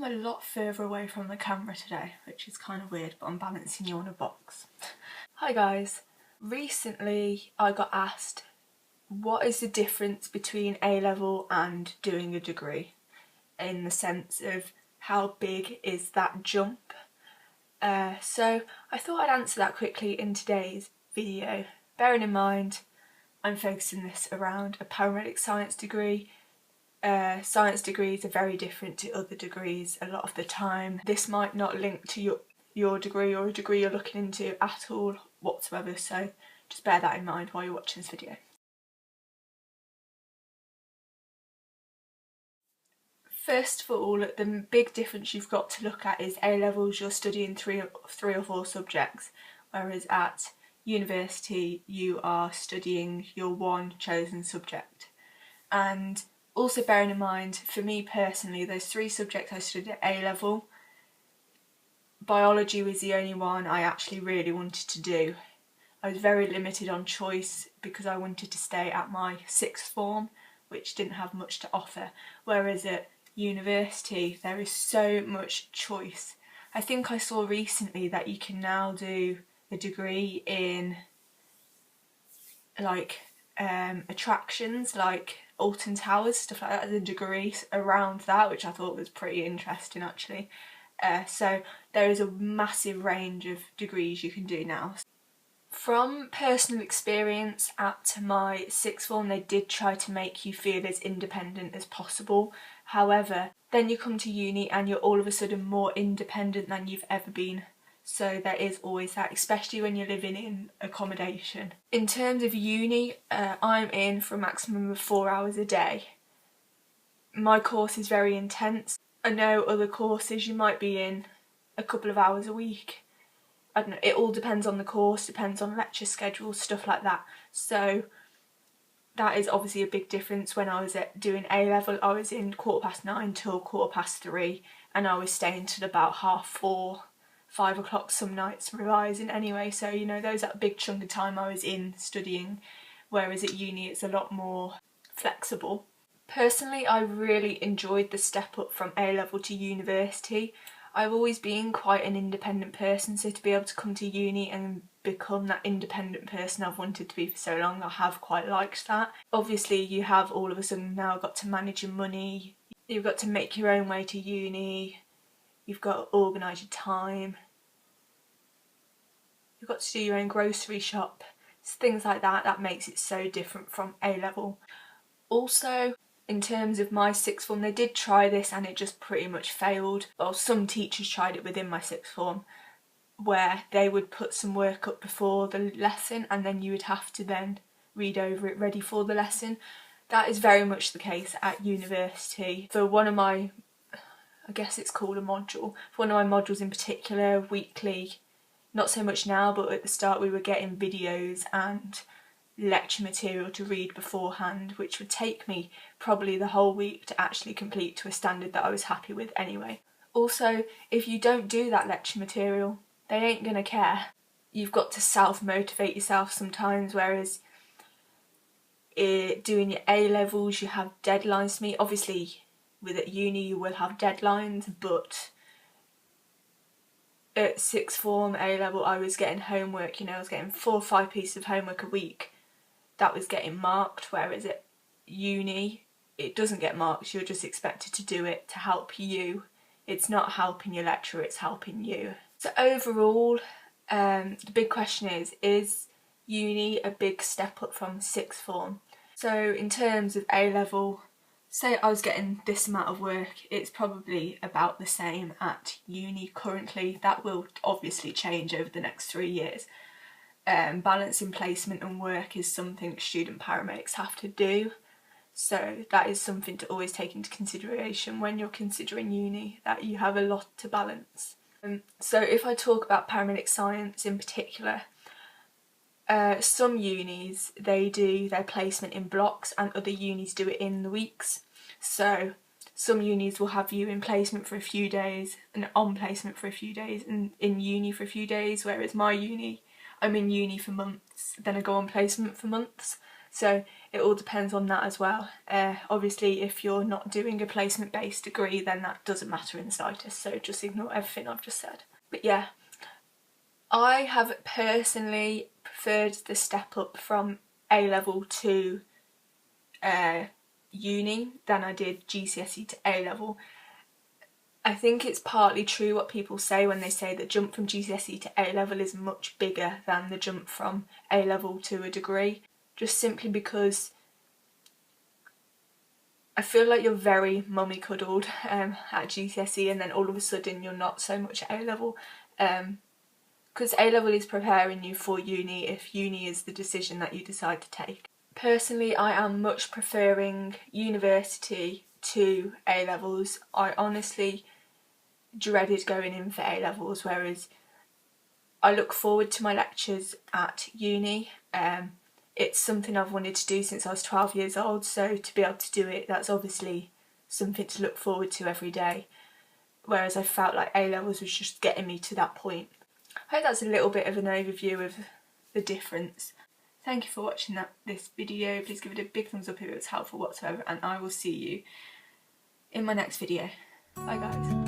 I'm a lot further away from the camera today, which is kind of weird, but I'm balancing you on a box. Hi guys. Recently I got asked what is the difference between A-level and doing a degree, in the sense of how big is that jump. So I thought I'd answer that quickly in today's video, bearing in mind I'm focusing this around a paramedic science degree. Science degrees are very different to other degrees a lot of the time. This might not link to your degree or a degree you're looking into at all whatsoever, so just bear that in mind while you're watching this video. First of all, the big difference you've got to look at is A-levels, you're studying three or four subjects, whereas at university you are studying your one chosen subject. And also bearing in mind, for me personally, those three subjects I studied at A-level, biology was the only one I actually really wanted to do. I was very limited on choice because I wanted to stay at my sixth form, which didn't have much to offer, whereas at university there is so much choice. I think I saw recently that you can now do a degree in like attractions like Alton Towers, stuff like that, as a degree around that, which I thought was pretty interesting actually. So there is a massive range of degrees you can do now. From personal experience at my sixth form, they did try to make you feel as independent as possible. However, then you come to uni and you're all of a sudden more independent than you've ever been. So there is always that, especially when you're living in accommodation. In terms of uni, I'm in for a maximum of 4 hours a day. My course is very intense. I know other courses you might be in a couple of hours a week. I don't know, it all depends on the course, depends on lecture schedules, stuff like that. So that is obviously a big difference. When I was doing A-level, I was in 9:15 till 3:15, and I was staying till about 4:30, 5 o'clock some nights revising anyway. So, you know, those that big chunk of time I was in studying, whereas at uni it's a lot more flexible. Personally, I really enjoyed the step up from A-level to university. I've always been quite an independent person, so to be able to come to uni and become that independent person I've wanted to be for so long, I have quite liked that. Obviously you have all of a sudden now got to manage your money, you've got to make your own way to uni, you've got to organise your time, you've got to do your own grocery shop, things like that. That makes it so different from A-level. Also, in terms of my sixth form, they did try this and it just pretty much failed. Well, some teachers tried it within my sixth form, where they would put some work up before the lesson and then you would have to then read over it ready for the lesson. That is very much the case at university. For one of my, I guess it's called a module, for one of my modules in particular, weekly, not so much now, but at the start we were getting videos and lecture material to read beforehand, which would take me probably the whole week to actually complete to a standard that I was happy with anyway. Also, if you don't do that lecture material, they ain't gonna care. You've got to self-motivate yourself sometimes, whereas doing your A-levels you have deadlines to meet. Obviously with uni you will have deadlines, but at sixth form, A-level, I was getting homework, you know, I was getting 4 or 5 pieces of homework a week. That was getting marked, whereas at uni it doesn't get marked, you're just expected to do it to help you. It's not helping your lecturer, it's helping you. So overall, the big question is uni a big step up from sixth form? So in terms of A-level, say I was getting this amount of work, it's probably about the same at uni currently. That will obviously change over the next 3 years. Balancing placement and work is something student paramedics have to do, so that is something to always take into consideration when you're considering uni, that you have a lot to balance. So if I talk about paramedic science in particular, some unis, they do their placement in blocks and other unis do it in the weeks. So some unis will have you in placement for a few days and on placement for a few days and in uni for a few days, whereas my uni, I'm in uni for months, then I go on placement for months. So it all depends on that as well. Obviously if you're not doing a placement based degree then that doesn't matter in the slightest, so just ignore everything I've just said. But yeah, I have personally preferred the step up from A-level to uni than I did GCSE to A-level. I think it's partly true what people say when they say the jump from GCSE to A-level is much bigger than the jump from A-level to a degree, just simply because I feel like you're very mummy cuddled at GCSE, and then all of a sudden you're not so much at A-level, because A-level is preparing you for uni if uni is the decision that you decide to take. Personally, I am much preferring university to A-levels. I honestly dreaded going in for A-levels, whereas I look forward to my lectures at uni. It's something I've wanted to do since I was 12 years old, so to be able to do it, that's obviously something to look forward to every day, whereas I felt like A-levels was just getting me to that point. I hope that's a little bit of an overview of the difference. Thank you for watching this video. Please give it a big thumbs up if it was helpful whatsoever, and I will see you in my next video. Bye guys.